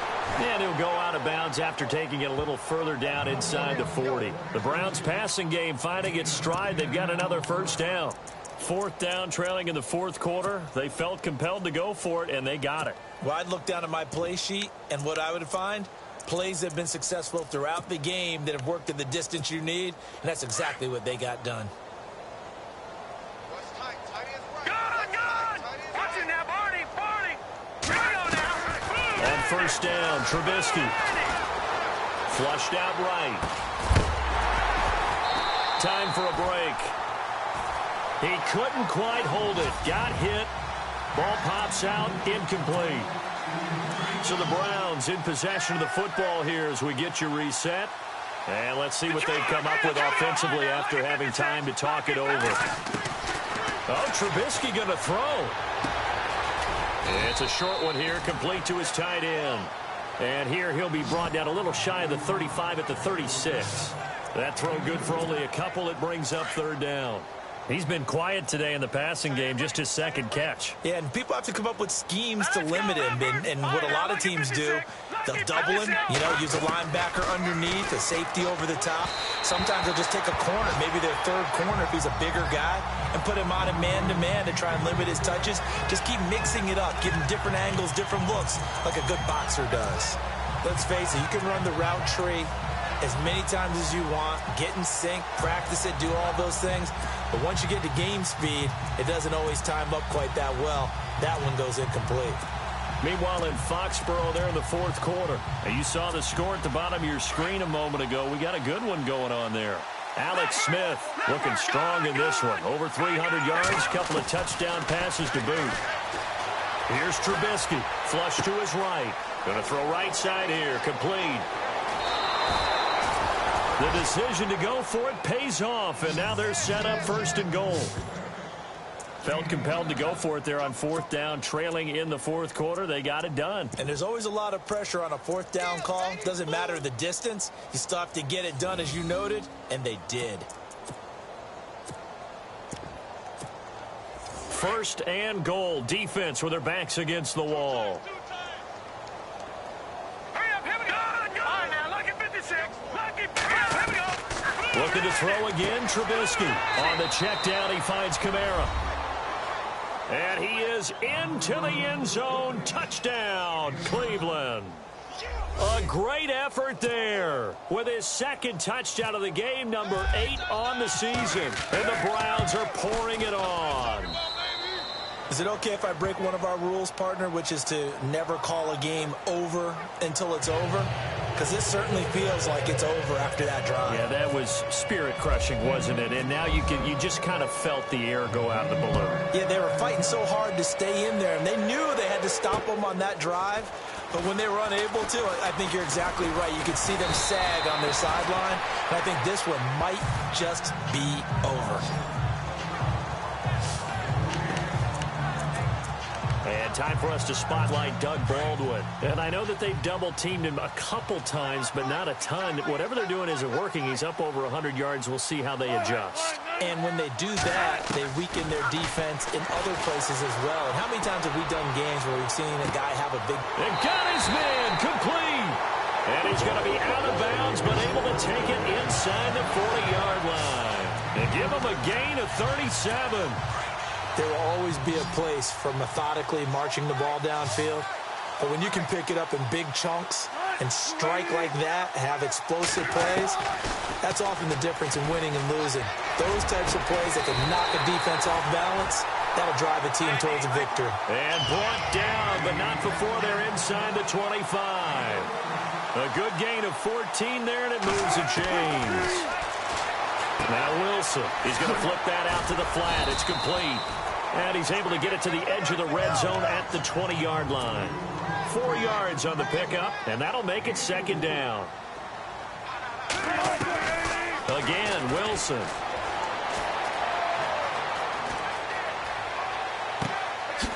And he'll go out of bounds after taking it a little further down inside the 40. The Browns passing game finding its stride. They've got another first down. Fourth down, trailing in the fourth quarter. They felt compelled to go for it, and they got it. Well, I'd look down at my play sheet, and what I would find, plays that have been successful throughout the game that have worked at the distance you need, and that's exactly what they got done. On first down, Trubisky. Flushed out right. Time for a break. He couldn't quite hold it. Got hit. Ball pops out. Incomplete. So the Browns in possession of the football here as we get you reset. And let's see what they've come up with offensively after having time to talk it over. Oh, Trubisky going to throw. It's a short one here, complete to his tight end. And here he'll be brought down a little shy of the 35 at the 36. That throw good for only a couple. It brings up third down. He's been quiet today in the passing game, just his second catch. Yeah, and people have to come up with schemes to limit him. And what a lot of teams do, they'll double him, use a linebacker underneath, a safety over the top. Sometimes they'll just take a corner, maybe their third corner if he's a bigger guy, and put him on a man-to-man to try and limit his touches. Just keep mixing it up, give him different angles, different looks, like a good boxer does. Let's face it, you can run the route tree as many times as you want, get in sync, practice it, do all those things. But once you get to game speed, it doesn't always time up quite that well. That one goes incomplete. Meanwhile, in Foxborough there in the fourth quarter, you saw the score at the bottom of your screen a moment ago. We got a good one going on there. Alex Smith looking strong in this one. Over 300 yards, couple of touchdown passes to boot. Here's Trubisky, flush to his right. Going to throw right side here, complete. The decision to go for it pays off, and now they're set up first and goal. Felt compelled to go for it there on fourth down, trailing in the fourth quarter. They got it done. And there's always a lot of pressure on a fourth down call. Doesn't matter the distance. You still have to get it done, as you noted, and they did. First and goal, defense with their backs against the wall. Looking to throw again, Trubisky. On the check down, he finds Kamara. And he is into the end zone. Touchdown, Cleveland. A great effort there with his second touchdown of the game, number 8 on the season. And the Browns are pouring it on. Is it okay if I break one of our rules, partner, which is to never call a game over until it's over? Because this certainly feels like it's over after that drive. Yeah, that was spirit-crushing, wasn't it? And now you just kind of felt the air go out of the balloon. Yeah, they were fighting so hard to stay in there, and they knew they had to stop them on that drive. But when they were unable to, I think you're exactly right. You could see them sag on their sideline. And I think this one might just be over. And time for us to spotlight Doug Baldwin. And I know that they've double-teamed him a couple times, but not a ton. Whatever they're doing isn't working. He's up over 100 yards. We'll see how they adjust. And when they do that, they weaken their defense in other places as well. And how many times have we done games where we've seen a guy have a big... And got his man complete. And he's going to be out of bounds, but able to take it inside the 40-yard line. And give him a gain of 37. There will always be a place for methodically marching the ball downfield. But when you can pick it up in big chunks and strike like that, have explosive plays, that's often the difference in winning and losing. Those types of plays that can knock a defense off balance, that'll drive a team towards a victory. And brought down, but not before they're inside the 25. A good gain of 14 there, and it moves the chains. Now Wilson, he's going to flip that out to the flat. It's complete. And he's able to get it to the edge of the red zone at the 20-yard line. 4 yards on the pickup, and that'll make it second down. Again, Wilson.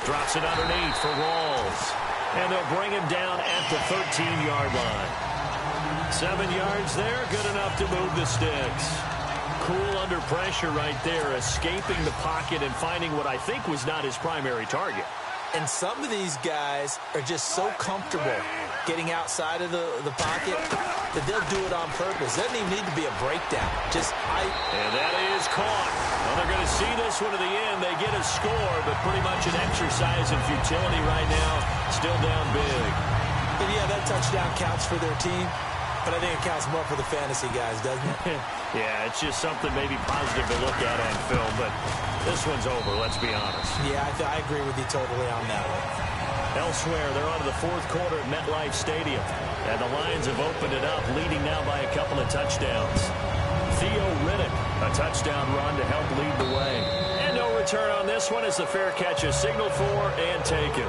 Drops it underneath for Rawls. And they'll bring him down at the 13-yard line. 7 yards there, good enough to move the sticks. Cool under pressure right there, escaping the pocket and finding what I think was not his primary target. And some of these guys are just so comfortable getting outside of the pocket that they'll do it on purpose. Doesn't even need to be a breakdown. And that is caught. Well, they're going to see this one to the end. They get a score, but pretty much an exercise in futility right now. Still down big. But yeah, that touchdown counts for their team. But I think it counts more for the fantasy guys, doesn't it? Yeah, it's just something maybe positive to look at on film, but this one's over, let's be honest. Yeah, I agree with you totally on that one. Elsewhere, they're on to the fourth quarter at MetLife Stadium. And the Lions have opened it up, leading now by a couple of touchdowns. Theo Riddick, a touchdown run to help lead the way. And no return on this one as the fair catch is signaled for and taken.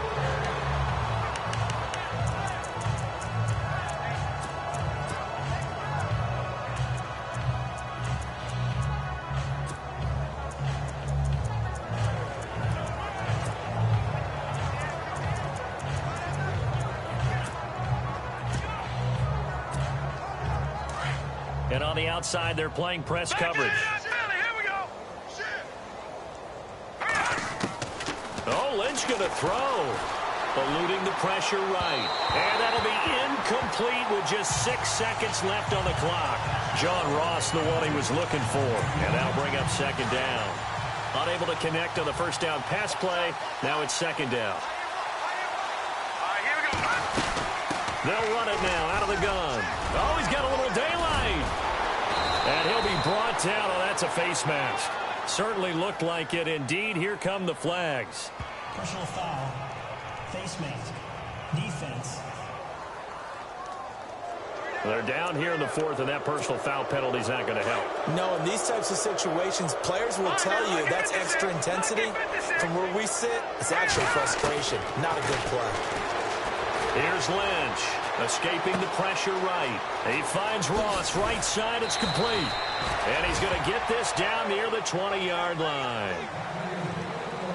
And on the outside, they're playing press coverage. Oh, Lynch going to throw. Eluding the pressure right. And that'll be incomplete with just 6 seconds left on the clock. John Ross, the one he was looking for. And that'll bring up second down. Unable to connect on the first down pass play. Now it's second down. They'll run it now out of the gun. Oh, he's got a little daylight. And he'll be brought down. Oh, that's a face mask. Certainly looked like it. Indeed, here come the flags. Personal foul. Face mask. Defense. They're down here in the fourth, and that personal foul penalty is not going to help. No, in these types of situations, players will tell you that's extra intensity. From where we sit, it's actually frustration. Not a good play. Here's Lynch, escaping the pressure right. He finds Ross, right side, it's complete. And he's going to get this down near the 20-yard line.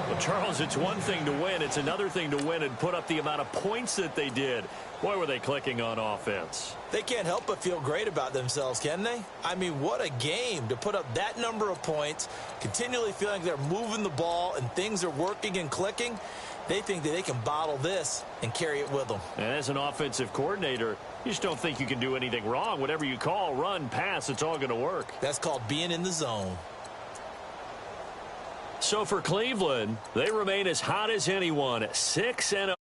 Well, Charles, it's one thing to win. It's another thing to win and put up the amount of points that they did. Boy, were they clicking on offense. They can't help but feel great about themselves, can they? I mean, what a game to put up that number of points, continually feeling they're moving the ball and things are working and clicking. They think that they can bottle this and carry it with them. And as an offensive coordinator, you just don't think you can do anything wrong. Whatever you call, run, pass, it's all going to work. That's called being in the zone. So for Cleveland, they remain as hot as anyone, 6-0.